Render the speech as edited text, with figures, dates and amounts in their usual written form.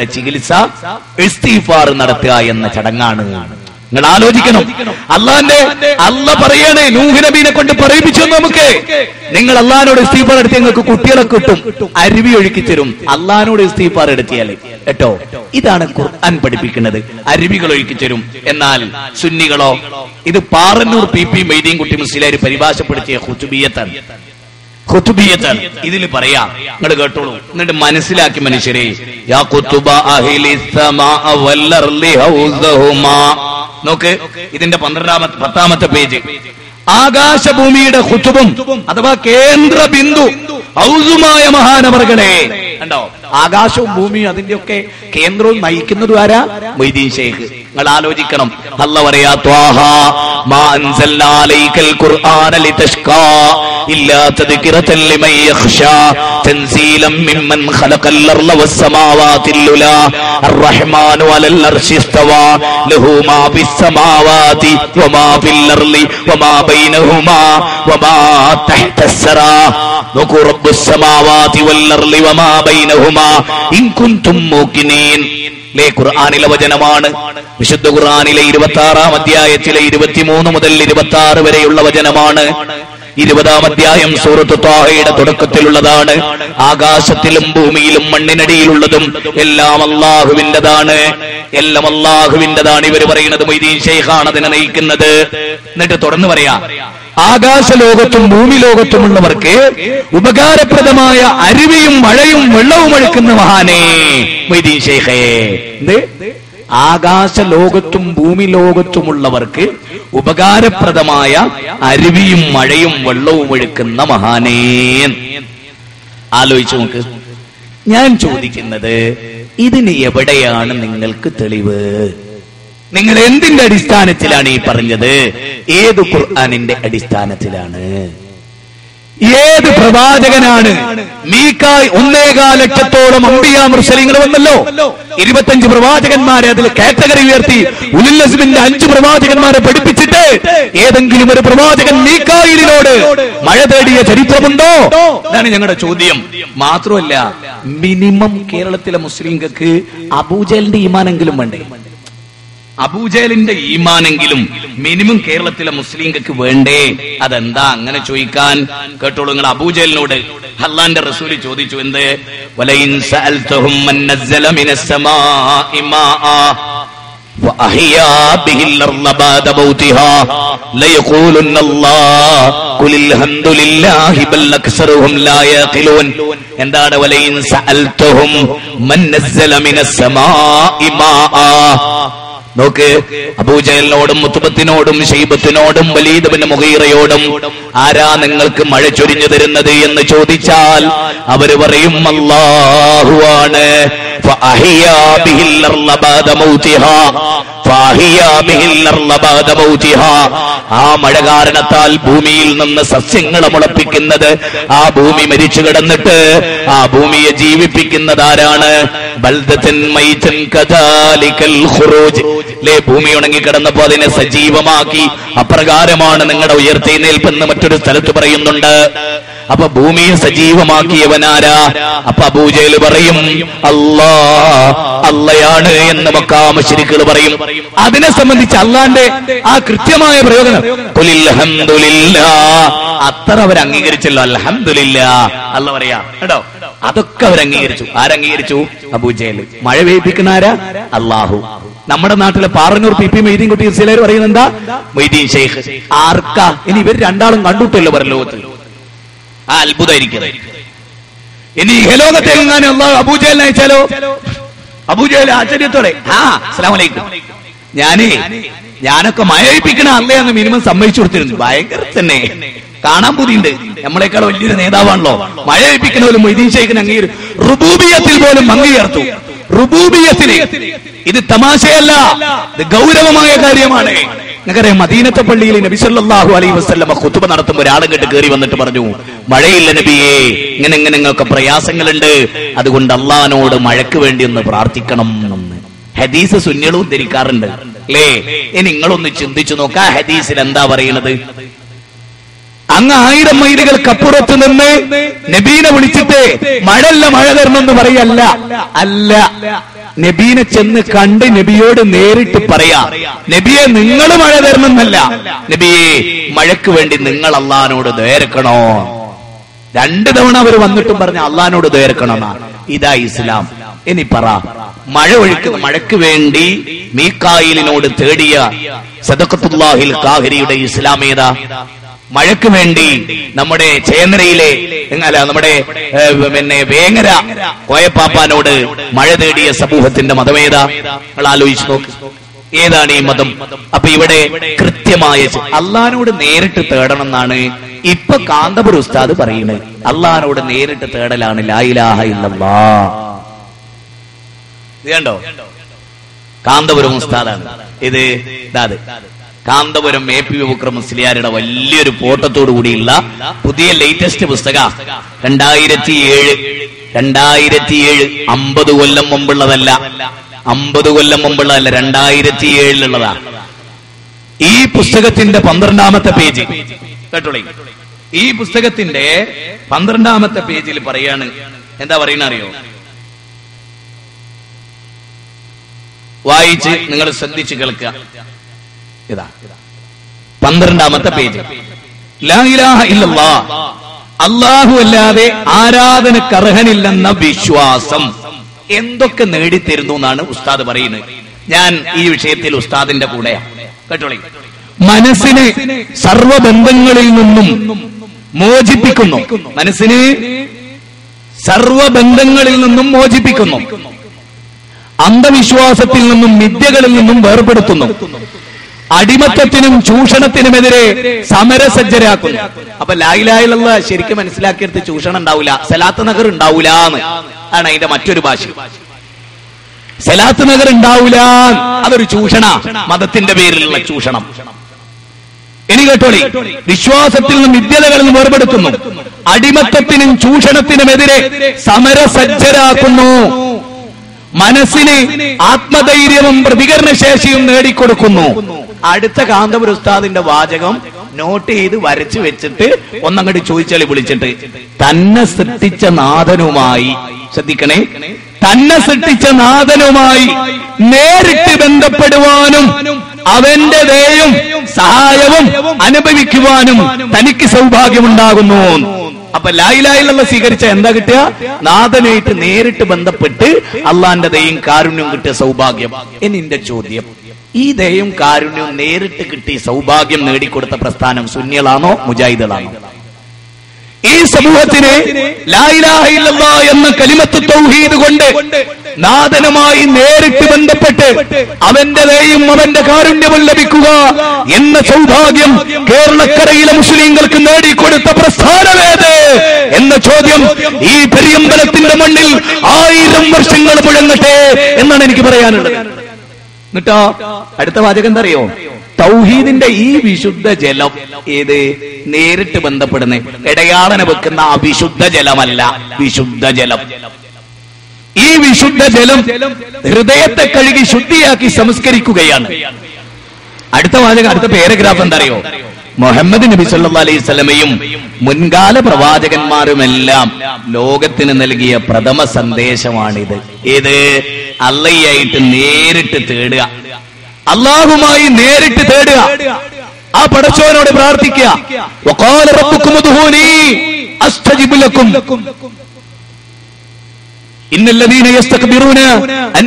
അവരുടെ ചികിത്സ ഇസ്തിഗ്ഫാർ നടത്തുക എന്ന ചടങ്ങാണ്. നിങ്ങൾ ആലോചിക്കണം, അല്ല പറയണേ, നൂഹ് നബീനെ കൊണ്ട് പറയിപ്പിച്ചു നമുക്ക്, നിങ്ങൾ അള്ളഹാനോട് ഇസ്തിഗ്ഫാർ എടുത്ത് നിങ്ങൾക്ക് കുട്ടികളെ കിട്ടും, അരുവി ഒഴുക്കി തരും അള്ളഹാനോട് ഇസ്തിഗ്ഫാർ എടുത്തിയാൽ കേട്ടോ. ഇതാണ് ഖുർആൻ പഠിപ്പിക്കുന്നത്, അരുവികൾ ഒഴുക്കി തരും. എന്നാൽ സുന്നികളോ, ഇത് പാറന്നൂർ PP മൊയ്തീൻകുട്ടി മുസ്ലിയാർ പരിഭാഷപ്പെടുത്തിയ ഖുതുബിയ്യത്താണ്. ഇതിൽ പറയാ, നിങ്ങൾ കേട്ടോളൂ, എന്നിട്ട് മനസ്സിലാക്കി മനുഷ്യരെ. യാ ഖുതുബ അഹ്ലി സമാ വൽ അർളി ഹൗസഹുമാ. നോക്ക്, ഇതിന്റെ 10ാമത്തെ പേജ്. ആകാശഭൂമിയുടെ ഖുതുബും അഥവാ കേന്ദ്ര ബിന്ദു ഔസുമായ മഹാനവർകളെ. കണ്ടോ, ആകാശവും ഭൂമിയും അതിന്റെയൊക്കെ കേന്ദ്രവും നയിക്കുന്നതും ആരാ? മൊയ്തീൻ ശൈഖ്. നിങ്ങൾ ആലോചിക്കണം, അല്ല പറയാ, ത്വാഹാ മാ അൻസൽനാ അലൈക്കൽ ഖുർആന ലിതശ്കാ ഇല്ലാ തദ്കിറതൻ ലിമൻ യഖ്ശാ തൻസീലം മിമ്മൻ ഖലഖൽ അർള വസ്സമാവാതിൽ ഉലാ അർറഹ്മാനു അലൽ അർശി ഇസ്തവാ ലഹു മാ ഫിസ് സമാവാതി വമാ ഫിൽ അർളി വമാ ബൈനഹുമാ വമാ തഹ്തസ് സറാ. നോക്കൂ, റബ്ബുസ് സമാവാതി വൽ അർളി വമാ ബൈനഹുമാ ഇൻ കുൻതും മൂഖിനീൻ. ഖുർആനിലെ വചനമാണ്. വിശുദ്ധ ഖുർആനിലെ 26-ാം അധ്യായത്തിലെ 23 മുതൽ 26 വരെയുള്ള വചനമാണ്. 20-ാം അധ്യായം സൂറത്ത് ത്വാഹയുടെ തുടക്കത്തിലുള്ളതാണ്. ആകാശത്തിലും ഭൂമിയിലും മണ്ണിനടിയിലുള്ളതും എല്ലാം അല്ലാഹുവിൻ്റെതാണ്, എല്ലാം അല്ലാഹുവിൻ്റെതാണ്. ഇവർ പറയുന്നത് മൊയ്തീൻ ശൈഖാണ് അതിനെ നയിക്കുന്നത്. എന്നിട്ട് തുടർന്ന് പറയാ, ആകാശലോകത്തും ഭൂമി ലോകത്തുമുള്ളവർക്ക് ഉപകാരപ്രദമായ അരുവിയും മഴയും വെള്ളവും ഒഴുക്കുന്ന മഹാനേ മൊയ്തീൻ ശൈഖേ. ആകാശലോകത്തും ഭൂമി ലോകത്തുമുള്ളവർക്ക് ഉപകാരപ്രദമായ അരുവിയും മഴയും വെള്ളവും ഒഴുക്കുന്ന മഹാനേ. ആലോചിച്ചു നോക്ക്. ഞാൻ ചോദിക്കുന്നത്, ഇതിന് എവിടെയാണ് നിങ്ങൾക്ക് തെളിവ്? നിങ്ങൾ എന്തിന്റെ അടിസ്ഥാനത്തിലാണ് ഈ പറഞ്ഞത്? ഏത് ഖുർആനിന്റെ അടിസ്ഥാനത്തിലാണ്? ഏത് പ്രവാചകനാണ്? മീകായ് 1.25 ലക്ഷത്തോളം അംബിയാ മുർസലീങ്ങൾ വന്നല്ലോ. 25 പ്രവാചകന്മാരെ അതിൽ കാറ്റഗറി ഉയർത്തി ഉലുൽ അസ്മിന്റെ 5 പ്രവാചകന്മാരെ പഠിപ്പിച്ചിട്ട് ഏതെങ്കിലും ഒരു പ്രവാചകൻ മീകായിലിനോട് മഴ തേടിയ ചരിത്രമുണ്ടോ? ഇതാണ് ഞങ്ങളുടെ ചോദ്യം. മാത്രമല്ല, മിനിമം കേരളത്തിലെ മുസ്ലിങ്ങൾക്ക് അബൂജഹലിന്റെ ഈമാനെങ്കിലും വേണ്ടേ? അബൂജഹലിന്റെ ഈമാനെങ്കിലും മിനിമം കേരളത്തിലെ മുസ്ലിങ്ങൾക്ക് വേണ്ടേ? അതെന്താ അങ്ങനെ ചോദിക്കാൻ? കേട്ടോളൂ, നിങ്ങൾ അബൂജഹലിനോട് അല്ലാഹുവിന്റെ റസൂൽ ചോദിച്ചു, എന്ത്? വലയിൻ സഅൽതഹും മൻ നസ്സല മിനസ് സമാഇ മാആ വഅഹ്യാ ബിഹിൽ അർള ബഅദ മൗതിഹാ ലയഖൂലുന്ന അല്ലാഹ് ഖുലിൽ ഹംദുലില്ലാഹി ബൽ അക്സറുഹും ലാ യഖിലൂൻ. എന്താണ് വലയിൻ സഅൽതഹും മൻ നസ്സല മിനസ് സമാഇ മാആ? നോക്ക്, അബൂജഹലിനോടും മുത്തുബത്തിനോടും ശൈബത്തിനോടും വലീദ് ഇബ്നു മുഗീറയോടും ആരാ നിങ്ങൾക്ക് മഴ ചൊരിഞ്ഞു തരുന്നത് എന്ന് ചോദിച്ചാൽ അവര് പറയും അല്ലാഹു ആണ്. ഫഅഹ്യാ ബിഹിൽ അർള ബഅദ മൗതിഹാ ആ മഴ കാരണത്താൽ ഭൂമിയിൽ നിന്ന് സസ്യങ്ങളെ മുളപ്പിക്കുന്നത്, ആ ഭൂമി മരിച്ചു കിടന്നിട്ട് ആ ഭൂമിയെ ജീവിപ്പിക്കുന്നത് ആരാണ്? ബൽദതൻ മൈതൻ കദാലികൽ ഖുറൂജ്. ഭൂമി ഉണങ്ങി കിടന്നപ്പോ അതിനെ സജീവമാക്കി. അപ്രകാരമാണ് നിങ്ങളുടെ ഉയർത്തെഴുന്നേൽപ്പെന്ന് മറ്റൊരു സ്ഥലത്ത് പറയുന്നുണ്ട്. അപ്പൊ ഭൂമിയെ സജീവമാക്കിയവനാരാ? അപ്പൊ അബൂജഹൽ പറയും അള്ളയാണ് എന്ന് മക്കാ മുശ്രിക്കുകൾ പറയും. അതിനെ സംബന്ധിച്ച് അള്ളാന്റെ ആ കൃത്യമായ പ്രയോഗം ഖുലിൽ ഹംദുലില്ലാഹ്, അത്ര അവർ അംഗീകരിച്ചല്ലോ. അൽഹംദുലില്ലാഹ് അല്ല പറയാ കേട്ടോ. അതൊക്കെ അവർ അംഗീകരിച്ചു. ആരംഗീകരിച്ചു? അബൂജഹൽ. മഴ പെയ്യിപ്പിക്കുന്ന ആരാ? അള്ളാഹു. നമ്മുടെ നാട്ടിലെ പാറന്നൂർ PP മൊയ്തീൻകുട്ടി ചിലർ പറയുന്നത് എന്താ? മൊയ്തീൻ ശൈഖ്. ആർക്കാ? ഇനി ഇവർ രണ്ടാളും കണ്ടിട്ടല്ലോ പരലോകത്ത്. ആ അത്ഭുതമായിരിക്കും. ഇനി ഇഹലോകത്തെ എങ്ങാനും അള്ളാഹു അബൂജഹലിനെ അയച്ചാലോ? അബൂജഹൽ ആശ്ചര്യത്തോടെ അസ്സലാമു അലൈക്കും, ഞാനൊക്കെ മഴയിപ്പിക്കണ അല്ലയെന്ന് മിനിമം സമ്മതിച്ചു കൊടുത്തിരുന്നു. ഭയങ്കര തന്നെ കാണാൻ പുതിയുണ്ട്. നമ്മളെക്കാൾ വലിയൊരു നേതാവാണല്ലോ. മഴയിപ്പിക്കുന്ന പോലും മൊയ്തീൻ ശൈഖിന് അംഗീകരിച്ചു. റുബൂബിയത്തിൽ പോലും അംഗീകരിച്ചു. റുബൂബിയത്തിന് ഇത് തമാശയല്ല, ഇത് ഗൗരവമായ കാര്യമാണ്. നിങ്ങൾക്കറിയാം, മദീനത്തെ പള്ളിയിൽ നബി സല്ലല്ലാഹു അലൈഹി വസല്ലം ഖുതുബ നടത്തുമ്പോൾ ഒരാളും കേട്ട് കയറി വന്നിട്ട് പറഞ്ഞു, മഴയില്ല നബിയേ, ഇങ്ങനെ നിങ്ങൾക്ക് പ്രയാസങ്ങളുണ്ട്, അതുകൊണ്ട് അള്ളാഹിനോട് മഴയ്ക്ക് വേണ്ടി ഒന്ന് പ്രാർത്ഥിക്കണം എന്ന്. ഹദീസ് സുന്നികളും ഉദ്ധരിക്കാറുണ്ട് അല്ലേ? ഇനി നിങ്ങളൊന്ന് ചിന്തിച്ചു നോക്കാം, ഹദീസിൽ എന്താ പറയുന്നത്? അങ്ങ് 1000 മൈലുകൾക്കപ്പുറത്ത് നിന്ന് നബീനെ വിളിച്ചിട്ട് മഴല്ല മഴ തരണമെന്ന് പറയല്ല. അല്ല, നബീനെ ചെന്ന് കണ്ട് നബിയോട് നേരിട്ട് പറയാ, നബിയെ നിങ്ങൾ മഴ തരണമെന്നല്ല, നബിയെ മഴയ്ക്ക് വേണ്ടി നിങ്ങൾ അള്ളാഹിനോട് ദ്വാരക്കണോ. 2 തവണ അവർ വന്നിട്ടും പറഞ്ഞ അള്ളാഹിനോട് ദ്വാരക്കണമെന്നാ. ഇതാ ഇസ്ലാം. ഇനി പറ, മഴയ്ക്ക് വേണ്ടി മീകായിലിനോട് തേടിയ സദഖത്തുല്ലാഹിൽ ഖാഹിരിയുടെ ഇസ്ലാം ഏതാ? മഴയ്ക്ക് വേണ്ടി നമ്മുടെ ചേന്നരയിലെ നമ്മുടെ വേങ്ങര കോയപ്പാപ്പാനോട് മഴ തേടിയ സമൂഹത്തിന്റെ മതമേതാ? നിങ്ങൾ ആലോചിച്ച് നോക്ക്, ഏതാണ് ഈ മതം? അപ്പൊ ഇവിടെ കൃത്യമായ അള്ളാഹിനോട് നേരിട്ട് തേടണം എന്നാണ് ഇപ്പൊ കാന്തപുര ഉസ്താദ് പറയുന്നത്. അള്ളാഹിനോട് നേരിട്ട് തേടലാണ് ലാ ഇലാഹ ഇല്ലല്ലാഹ്. ഇത് കണ്ടോ? കാന്തപുരം ഉസ്താദാണ് ഇത്. കാന്തപുരം AP ബുക്കർ മുസ്ലിയാരുടെ വലിയൊരു ഫോട്ടോത്തോടു കൂടിയുള്ള പുതിയ ലേറ്റസ്റ്റ് പുസ്തക 2007 50 കൊല്ലം മുമ്പുള്ളതല്ല, 50 കൊല്ലം മുമ്പുള്ളതല്ല, 2007 ഈ പുസ്തകത്തിന്റെ 12ാമത്തെ പേജ് കേട്ടോളി. ഈ പുസ്തകത്തിന്റെ 12ാമത്തെ പേജിൽ പറയാണ്, എന്താ പറയുന്ന അറിയോ? വായിച്ച് നിങ്ങൾ ശ്രദ്ധിച്ച് കേൾക്കുക. ഇതാ 12ാമത്തെ പേജ്. ലാ ഇലാഹ ഇല്ലല്ലാഹ്, അല്ലാഹു അല്ലാതെ ആരാധനക്ക് അർഹനില്ലെന്ന വിശ്വാസം എന്തൊക്കെ നേടിത്തരുന്നു എന്നാണ് ഉസ്താദ് പറയുന്നത്. ഞാൻ ഈ വിഷയത്തിൽ ഉസ്താദിന്റെ കൂടെയാണ് കേട്ടോളി. മനസ്സിനെ സർവബന്ധങ്ങളിൽ നിന്നും മോചിപ്പിക്കുന്നു. മനസ്സിനെ സർവബന്ധങ്ങളിൽ നിന്നും മോചിപ്പിക്കുന്നു. അന്ധവിശ്വാസത്തിൽ നിന്നും മിഥ്യകളിൽ നിന്നും വേർപെടുത്തുന്നു. അടിമത്തത്തിനും ചൂഷണത്തിനുമെതിരെ സമരസജ്ജരാക്കുന്നു. അപ്പൊ ലാ ഇലാഹ ഇല്ലല്ലാഹ് ശരിക്കും മനസ്സിലാക്കിയെടുത്ത് ചൂഷണം ഉണ്ടാവില്ല, സലാത്ത് നഗർ ഉണ്ടാവില്ല എന്ന് ആണ് അതിന്റെ മറ്റൊരു ഭാഷ. സലാത്ത് നഗർ ഉണ്ടാവില്ല, അതൊരു ചൂഷണ, മതത്തിന്റെ പേരിലുള്ള ചൂഷണം. ഇനി കേട്ടോളി, വിശ്വാസത്തിൽ നിന്നും വിദ്യതകളിൽ നിന്ന് വേർപെടുത്തുന്നു. അടിമത്തത്തിനും ചൂഷണത്തിനുമെതിരെ സമരസജ്ജരാക്കുന്നു. മനസ്സിന് ആത്മധൈര്യവും പ്രതികരണശേഷിയും നേടിക്കൊടുക്കുന്നു. അടുത്ത കാന്തപുര ഉസ്താദിന്റെ വാചകം നോട്ട് ചെയ്ത് വരച്ചു വെച്ചിട്ട് ഒന്നങ്ങോട്ട് ചോദിച്ചാൽ വിളിച്ചിട്ട്, തന്നെ സൃഷ്ടിച്ച നാഥനുമായി, ശ്രദ്ധിക്കണേ, തന്നെ സൃഷ്ടിച്ച നാഥനുമായി നേരിട്ട് ബന്ധപ്പെടുവാനും അവന്റെ ദയയും സഹായവും അനുഭവിക്കുവാനും തനിക്ക് സൗഭാഗ്യമുണ്ടാകുന്നു. അപ്പൊ ലാ ഇലാഹ ഇല്ലല്ലാഹ് സ്വീകരിച്ച എന്താ കിട്ടുക? നാഥനായിട്ട് നേരിട്ട് ബന്ധപ്പെട്ട് അള്ളാന്റെ ദയയും കാരുണ്യവും കിട്ടിയ സൗഭാഗ്യം. എന്റെ ചോദ്യം, ഈ ദയയും കാരുണ്യവും നേരിട്ട് കിട്ടി സൗഭാഗ്യം നേടിക്കൊടുത്ത പ്രസ്ഥാനം സുന്നികളാണോ മുജാഹിദുകളാണോ? ഈ സമൂഹത്തിന് ലാ ഇലാഹ ഇല്ലല്ലാഹ് എന്ന കലിമത്ത് തൗഹീദ് കൊണ്ട് നാഥനുമായി നേരിട്ട് ബന്ധപ്പെട്ട് അവന്റെ ദയയും അവന്റെ കാരുണ്യവും ലഭിക്കുക എന്ന സൗഭാഗ്യം കേരളക്കരയിലെ മുസ്ലിങ്ങൾക്ക് നേടിക്കൊടുത്ത പ്രസ്ഥാനമേത് എന്ന ചോദ്യം ഈ പെരിയമ്പലത്തിന്റെ മണ്ണിൽ 1000 വർഷങ്ങൾ മുഴങ്ങട്ടെ എന്നാണ് എനിക്ക് പറയാനുള്ളത്. എന്നിട്ടോ അടുത്ത വാചകം എന്താ അറിയോ? തൗഹീദിന്റെ ഈ വിശുദ്ധ ജലം ഏത്? നേരിട്ട് ബന്ധപ്പെടുന്ന ഇടയാളനെ വെക്കുന്ന അവിശുദ്ധ ജലമല്ല, വിശുദ്ധ ജലം. ഈ വിശുദ്ധ ജലം ഹൃദയത്തെ കഴുകി ശുദ്ധിയാക്കി സംസ്കരിക്കുകയാണ്. അടുത്ത വാചകം, അടുത്ത പാരഗ്രാഫ് എന്താ അറിയോ? മുഹമ്മദ് നബി സല്ലല്ലാഹു അലൈഹി വസല്ലമയും മുൻകാല പ്രവാചകന്മാരുമെല്ലാം ലോകത്തിന് നൽകിയ പ്രഥമ സന്ദേശമാണിത്. ഏത്? അള്ളയായിട്ട് നേരിട്ട് തേടുക, അല്ലാഹുമായി നേരിട്ട് തേടുക, ആ പടച്ചവനോട് പ്രാർത്ഥിക്കുക. വഖാല റബ്ബുക്കും ഉദ്ഊനി അസ്തജിബ് ലക്കും ഇന്നല്ലദീന യസ്തക്ബിറൂന അൻ